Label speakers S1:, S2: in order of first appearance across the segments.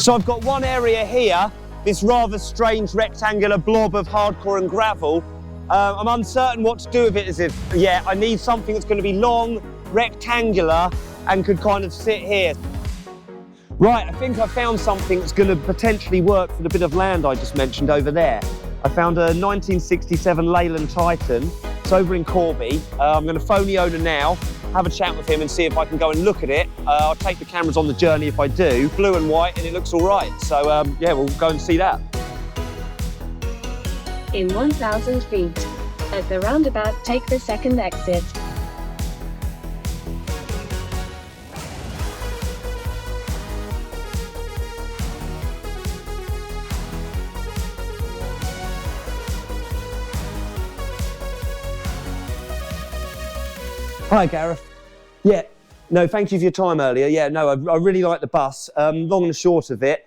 S1: So I've got one area here, this rather strange rectangular blob of hardcore and gravel. I'm uncertain what to do with it I need something that's going to be long, rectangular, and could kind of sit here. Right, I think I found something that's going to potentially work for the bit of land I just mentioned over there. I found a 1967 Leyland Titan. It's over in Corby. I'm going to phone the owner now, have a chat with him and see if I can go and look at it. I'll take the cameras on the journey if I do. Blue and white, and it looks all right. So yeah, we'll go and see that.
S2: In 1,000 feet. At the roundabout, take the second exit.
S1: Hi, Gareth. Yeah, no, thank you for your time earlier. Yeah, no, I really like the bus. Long and short of it,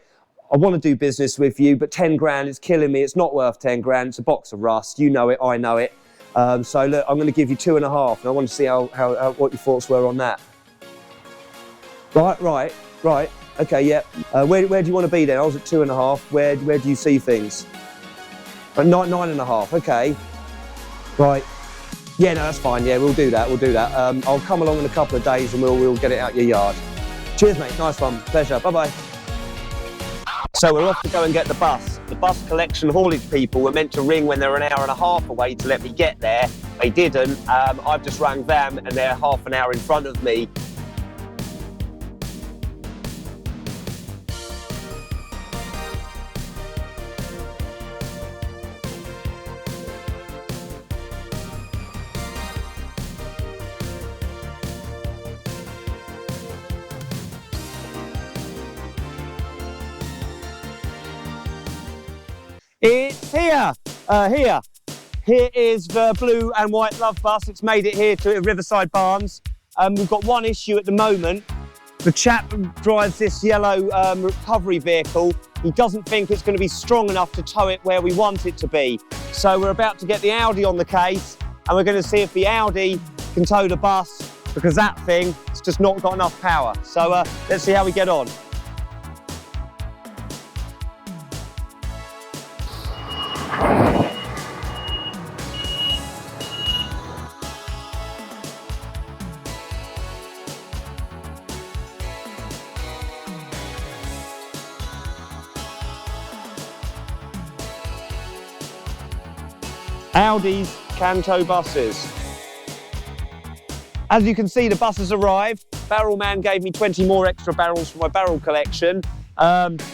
S1: I want to do business with you, but 10 grand is killing me. It's not worth 10 grand. It's a box of rust. You know it, I know it. So look, I'm going to give you 2.5, and I want to see what your thoughts were on that. Right. Okay, yeah. Where do you want to be then? I was at 2.5. Where do you see things? 9.5. Okay. Right. Yeah, no, that's fine. Yeah, we'll do that. I'll come along in a couple of days and we'll get it out your yard. Cheers, mate. Nice one. Pleasure. Bye-bye. So we're off to go and get the bus. The bus collection haulage people were meant to ring when they're an hour and a half away to let me get there. They didn't. I've just rang them and they're half an hour in front of me. It's here. Here is the blue and white love bus. It's made it here to Riverside Barnes. We've got one issue at the moment. The chap who drives this yellow recovery vehicle, he doesn't think it's going to be strong enough to tow it where we want it to be. So we're about to get the Audi on the case, and we're going to see if the Audi can tow the bus, because that thing, it's just not got enough power. So let's see how we get on. Audi's Canto buses. As you can see, the bus has arrived. Barrel man gave me 20 more extra barrels for my barrel collection.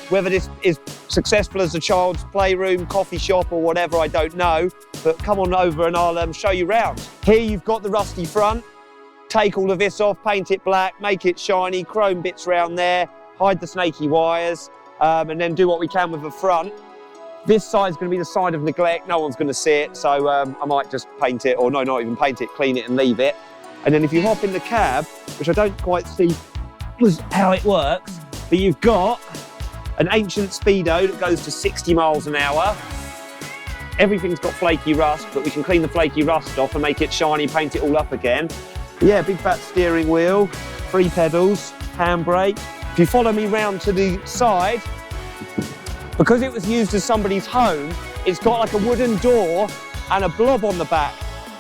S1: Whether this is successful as a child's playroom, coffee shop or whatever, I don't know. But come on over and I'll show you round. Here you've got the rusty front. Take all of this off, paint it black, make it shiny, chrome bits round there, hide the snaky wires, and then do what we can with the front. This side's going to be the side of neglect. No one's going to see it, so I might just paint it, or no, not even paint it, clean it and leave it. And then if you hop in the cab, which I don't quite see how it works, but you've got an ancient Speedo that goes to 60 miles an hour. Everything's got flaky rust, but we can clean the flaky rust off and make it shiny, paint it all up again. Yeah, big fat steering wheel, 3 pedals, handbrake. If you follow me round to the side, because it was used as somebody's home, it's got like a wooden door and a blob on the back.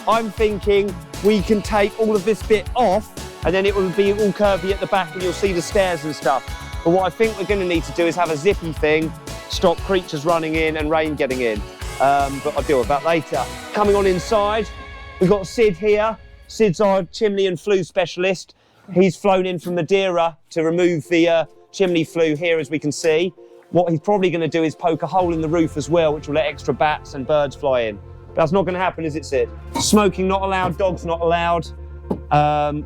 S1: I'm thinking we can take all of this bit off and then it will be all curvy at the back and you'll see the stairs and stuff. But what I think we're going to need to do is have a zippy thing, stop creatures running in and rain getting in. But I'll deal with that later. Coming on inside, we've got Sid here. Sid's our chimney and flue specialist. He's flown in from Madeira to remove the chimney flue here, as we can see. What he's probably going to do is poke a hole in the roof as well, which will let extra bats and birds fly in. But that's not going to happen, is it, Sid? Smoking not allowed, dogs not allowed.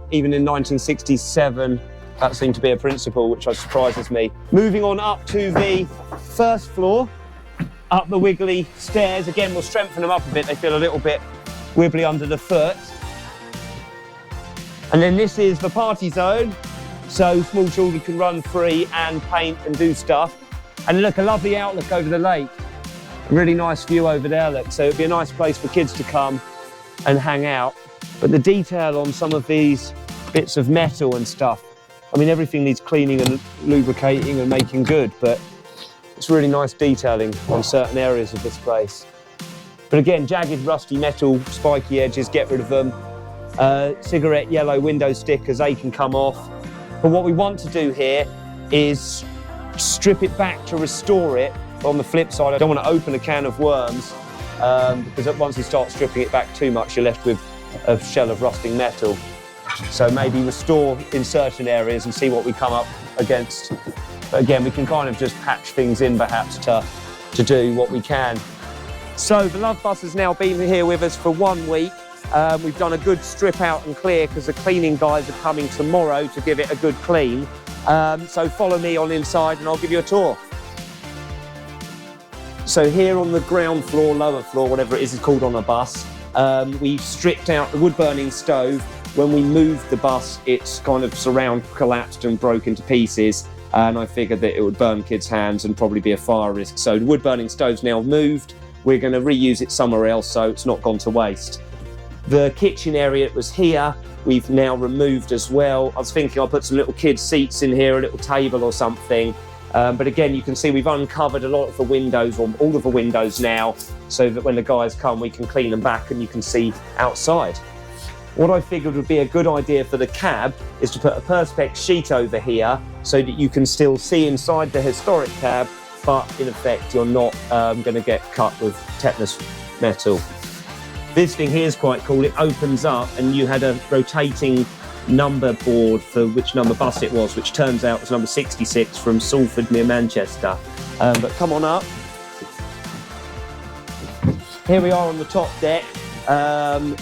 S1: Even in 1967, that seemed to be a principle, which surprises me. Moving on up to the first floor, up the wiggly stairs. Again, we'll strengthen them up a bit. They feel a little bit wibbly under the foot. And then this is the party zone. So small children can run free and paint and do stuff. And look, a lovely outlook over the lake. A really nice view over there, look. So it'd be a nice place for kids to come and hang out. But the detail on some of these bits of metal and stuff, I mean, everything needs cleaning and lubricating and making good, but it's really nice detailing on certain areas of this place. But again, jagged, rusty metal, spiky edges, get rid of them. Cigarette yellow window stickers, they can come off. But what we want to do here is strip it back to restore it. On the flip side, I don't want to open a can of worms because once you start stripping it back too much, you're left with a shell of rusting metal. So maybe restore in certain areas and see what we come up against. But again, we can kind of just patch things in perhaps to do what we can. So the Love Bus has now been here with us for 1 week. We've done a good strip out and clear because the cleaning guys are coming tomorrow to give it a good clean. So follow me on inside and I'll give you a tour. So here on the ground floor, lower floor, whatever it is called on a bus, we stripped out the wood-burning stove. When we moved the bus, its kind of surround collapsed and broke into pieces, and I figured that it would burn kids' hands and probably be a fire risk. So the wood-burning stove's now moved. We're going to reuse it somewhere else so it's not gone to waste. The kitchen area that was here, we've now removed as well. I was thinking I'll put some little kids' seats in here, a little table or something. But again, you can see we've uncovered a lot of the windows, or all of the windows now, so that when the guys come, we can clean them back and you can see outside. What I figured would be a good idea for the cab is to put a perspex sheet over here so that you can still see inside the historic cab, but in effect, you're not going to get cut with tetanus metal. This thing here is quite cool. It opens up and you had a rotating number board for which number bus it was, which turns out was number 66 from Salford near Manchester. But come on up. Here we are on the top deck.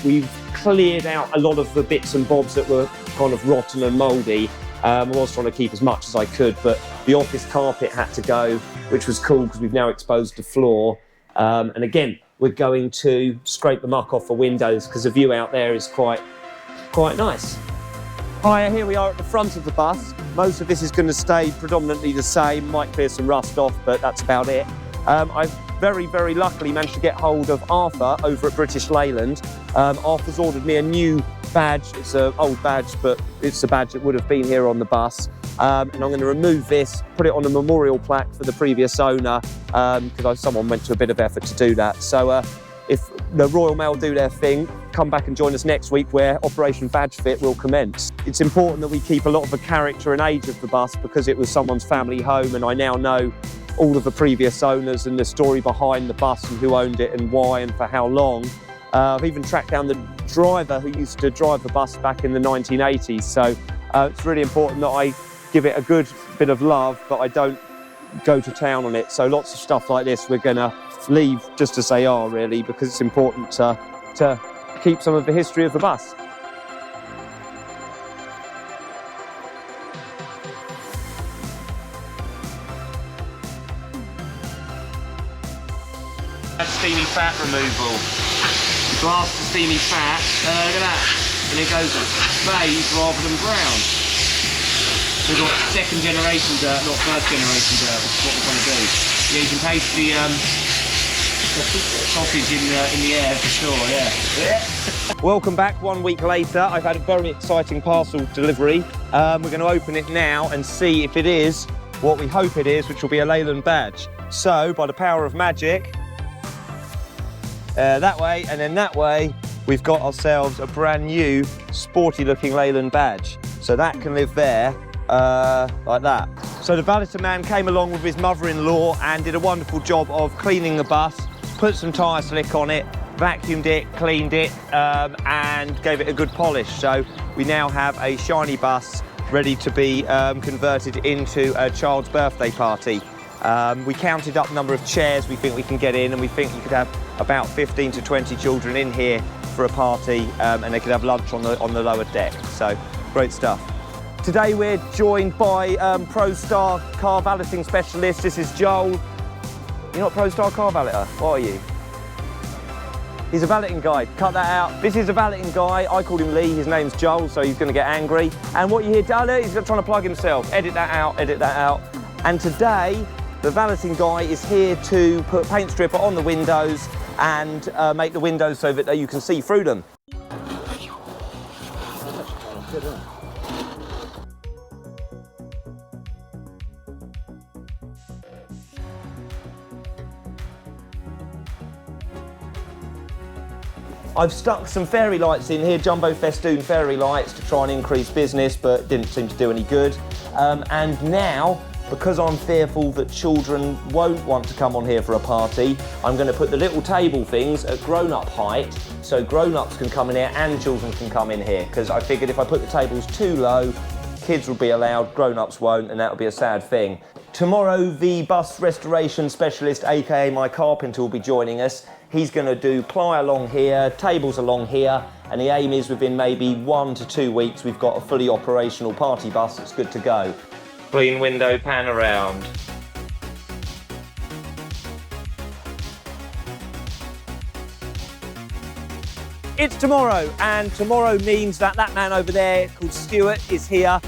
S1: We've cleared out a lot of the bits and bobs that were kind of rotten and mouldy. I was trying to keep as much as I could, but the office carpet had to go, which was cool because we've now exposed the floor. And again, we're going to scrape the muck off the windows because the view out there is quite nice. Hi, here we are at the front of the bus. Most of this is going to stay predominantly the same, might clear some rust off, but that's about it. I've very, very luckily managed to get hold of Arthur over at British Leyland. Arthur's ordered me a new badge. It's an old badge, but it's a badge that would have been here on the bus. And I'm going to remove this, put it on a memorial plaque for the previous owner, because someone went to a bit of effort to do that. So if the Royal Mail do their thing, come back and join us next week where Operation Badge Fit will commence. It's important that we keep a lot of the character and age of the bus because it was someone's family home, and I now know all of the previous owners and the story behind the bus and who owned it and why and for how long. I've even tracked down the driver who used to drive the bus back in the 1980s. So it's really important that I give it a good bit of love, but I don't go to town on it. So lots of stuff like this we're gonna leave just as they are, really, because it's important to keep some of the history of the bus. That's steamy fat removal. You blast the steamy fat, look at that, and it goes beige rather than brown. We've got second generation dirt, not first generation dirt, which is what we're trying to do. Yeah, you can taste the sausage in the air for sure, yeah. Welcome back 1 week later. I've had a very exciting parcel delivery. We're going to open it now and see if it is what we hope it is, which will be a Leyland badge. So, by the power of magic, that way and then that way, we've got ourselves a brand new sporty looking Leyland badge. So that can live there, like that. So the valeter man came along with his mother-in-law and did a wonderful job of cleaning the bus, put some tyre slick on it, vacuumed it, cleaned it, and gave it a good polish. So we now have a shiny bus ready to be converted into a child's birthday party. We counted up the number of chairs we think we can get in, and we think you could have about 15 to 20 children in here for a party, and they could have lunch on the lower deck. So great stuff. Today we're joined by ProStar car valeting specialist. This is Joel. You're not ProStar car valeter, what are you? He's a valeting guy, cut that out. This is a valeting guy, I called him Lee, his name's Joel, so he's gonna get angry. And what you hear, Dale, he's trying to plug himself. Edit that out, edit that out. And today, the valeting guy is here to put paint stripper on the windows and make the windows so that you can see through them.
S3: I've stuck some fairy lights in here, jumbo festoon fairy lights, to try and increase business, but didn't seem to do any good. And now, because I'm fearful that children won't want to come on here for a party, I'm going to put the little table things at grown-up height, so grown-ups can come in here and children can come in here, because I figured if I put the tables too low, kids will be allowed, grown-ups won't, and that would be a sad thing. Tomorrow, the bus restoration specialist, aka my carpenter, will be joining us. He's going to do ply along here, tables along here, and the aim is within maybe 1 to 2 weeks, we've got a fully operational party bus that's good to go. Clean window pan around.
S1: It's tomorrow, and tomorrow means that that man over there called Stuart is here.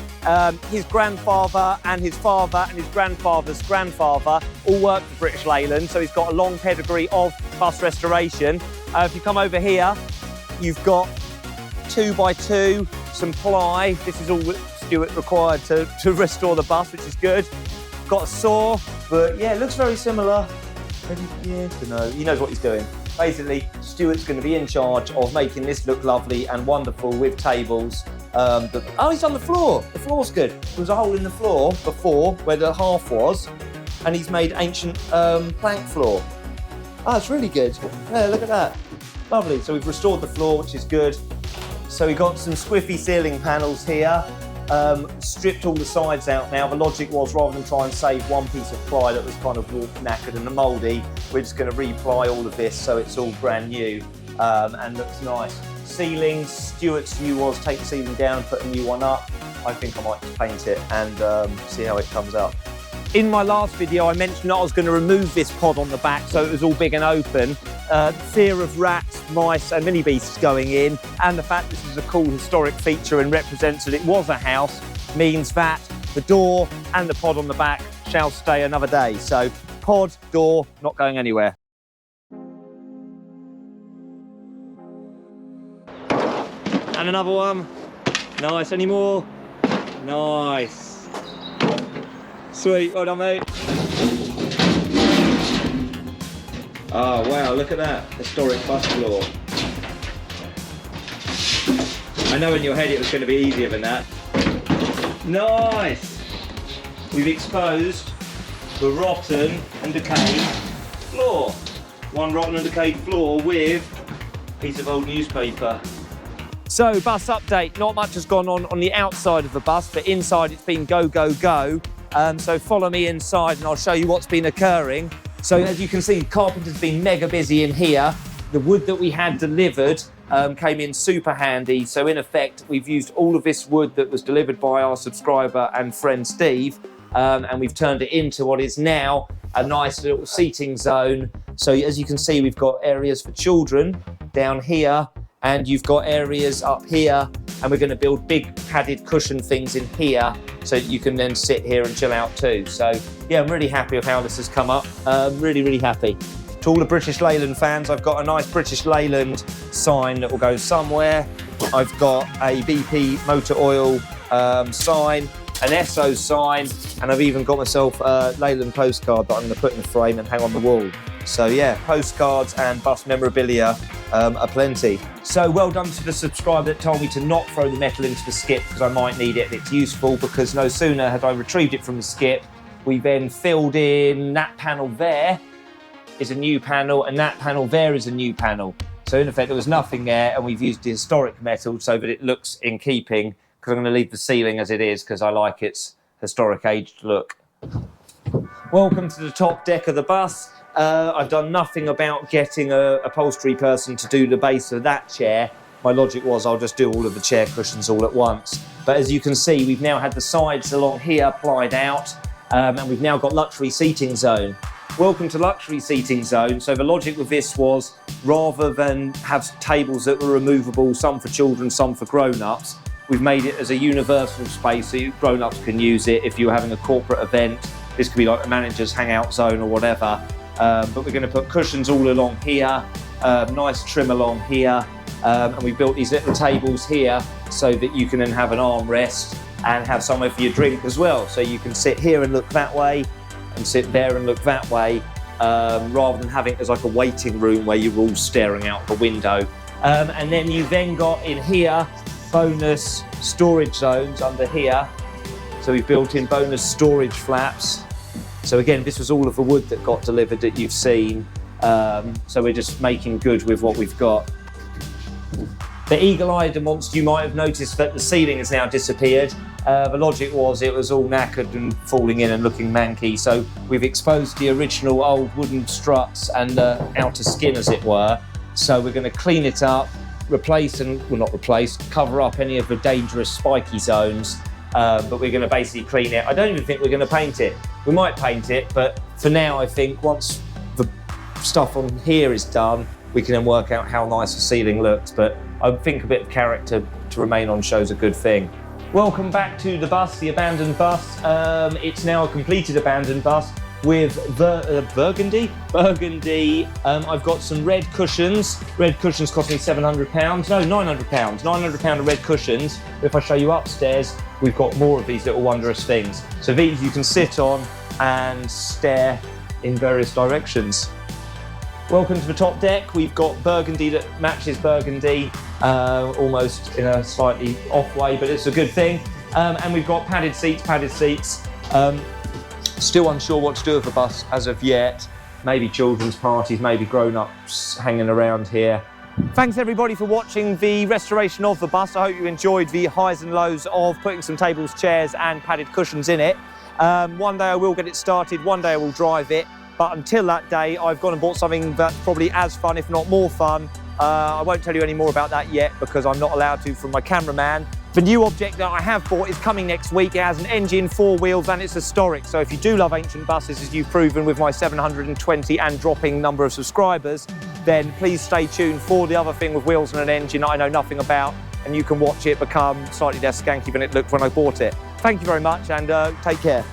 S1: His grandfather and his father and his grandfather's grandfather all worked for British Leyland, so he's got a long pedigree of bus restoration. If you come over here, you've got 2x2, some ply. This is all that Stuart required to restore the bus, which is good. Got a saw, but yeah, it looks very similar. Yeah, no, he knows what he's doing. Basically, Stuart's going to be in charge of making this look lovely and wonderful with tables. Oh, he's on the floor. The floor's good. There was a hole in the floor before where the half was, and he's made ancient plank floor. Oh, it's really good. Yeah, look at that. Lovely. So we've restored the floor, which is good. So we've got some squiffy ceiling panels here. Stripped all the sides out now. The logic was, rather than try and save one piece of ply that was kind of knackered and mouldy, we're just going to reply all of this so it's all brand new and looks nice. Ceilings, Stuart's view was take the ceiling down, put a new one up. I think I might just paint it and see how it comes up. In my last video, I mentioned that I was going to remove this pod on the back so it was all big and open. Fear of rats, mice and mini beasts going in, and the fact this is a cool historic feature and represents that it was a house, means that the door and the pod on the back shall stay another day. So pod, door, not going anywhere. And another one. Nice, any more? Nice. Sweet, well done, mate. Oh wow, look at that, historic bus floor. I know in your head it was going to be easier than that. Nice! We've exposed the rotten and decayed floor. One rotten and decayed floor with a piece of old newspaper. So, bus update. Not much has gone on the outside of the bus, but inside it's been go, go, go. So follow me inside and I'll show you what's been occurring. So as you can see, carpenter's been mega busy in here. The wood that we had delivered came in super handy. So in effect, we've used all of this wood that was delivered by our subscriber and friend Steve, and we've turned it into what is now a nice little seating zone. So as you can see, we've got areas for children down here, and you've got areas up here, and we're going to build big padded cushion things in here so that you can then sit here and chill out too. So yeah, I'm really happy with how this has come up. Really, really happy. To all the British Leyland fans, I've got a nice British Leyland sign that will go somewhere. I've got a BP motor oil sign, an Esso sign, and I've even got myself a Leyland postcard that I'm going to put in the frame and hang on the wall. So yeah, postcards and bus memorabilia are plenty. So well done to the subscriber that told me to not throw the metal into the skip because I might need it. It's useful because no sooner had I retrieved it from the skip, we then filled in that panel there is a new panel and that panel there is a new panel. So in effect there was nothing there, and we've used the historic metal so that it looks in keeping, because I'm going to leave the ceiling as it is because I like its historic aged look. Welcome to the top deck of the bus. I've done nothing about getting a upholstery person to do the base of that chair. My logic was I'll just do all of the chair cushions all at once. But as you can see, we've now had the sides along here plied out, and we've now got luxury seating zone. Welcome to luxury seating zone. So the logic with this was, rather than have tables that were removable, some for children, some for grown-ups, we've made it as a universal space so grown-ups can use it if you're having a corporate event. This could be like a manager's hangout zone or whatever. But we're going to put cushions all along here, nice trim along here, and we built these little tables here so that you can then have an armrest and have somewhere for your drink as well. So you can sit here and look that way and sit there and look that way, rather than having it as like a waiting room where you're all staring out the window.
S3: And then you then got in here bonus storage zones under here. So we've built in bonus storage flaps. So again, this was all of the wood that got delivered that you've seen. So we're just making good with what we've got. The eagle-eyed amongst you might have noticed that the ceiling has now disappeared. The logic was it was all knackered and falling in and looking manky. So we've exposed the original old wooden struts and outer skin, as it were. So we're going to clean it up, cover up any of the dangerous spiky zones. But we're going to basically clean it. I don't even think we're going to paint it. We might paint it, but for now, I think once the stuff on here is done, we can then work out how nice the ceiling looks. But I think a bit of character to remain on show is a good thing. Welcome back to the bus, the abandoned bus. It's now a completed abandoned bus with burgundy. I've got some red cushions. Red cushions cost me £700. No, £900. £900 of red cushions. If I show you upstairs, we've got more of these little wondrous things. So these you can sit on and stare in various directions. Welcome to the top deck. We've got burgundy that matches burgundy, almost in a slightly off way, but it's a good thing. And we've got padded seats. Still unsure what to do with the bus as of yet. Maybe children's parties, maybe grown-ups hanging around here. Thanks everybody for watching the restoration of the bus. I hope you enjoyed the highs and lows of putting some tables, chairs and padded cushions in it. One day I will get it started, one day I will drive it. But until that day, I've gone and bought something that's probably as fun, if not more fun. I won't tell you any more about that yet because I'm not allowed to from my cameraman. The new object that I have bought is coming next week. It has an engine, 4 wheels, and it's historic. So if you do love ancient buses, as you've proven with my 720 and dropping number of subscribers, then please stay tuned for the other thing with wheels and an engine that I know nothing about, and you can watch it become slightly less skanky than it looked when I bought it. Thank you very much, and take care.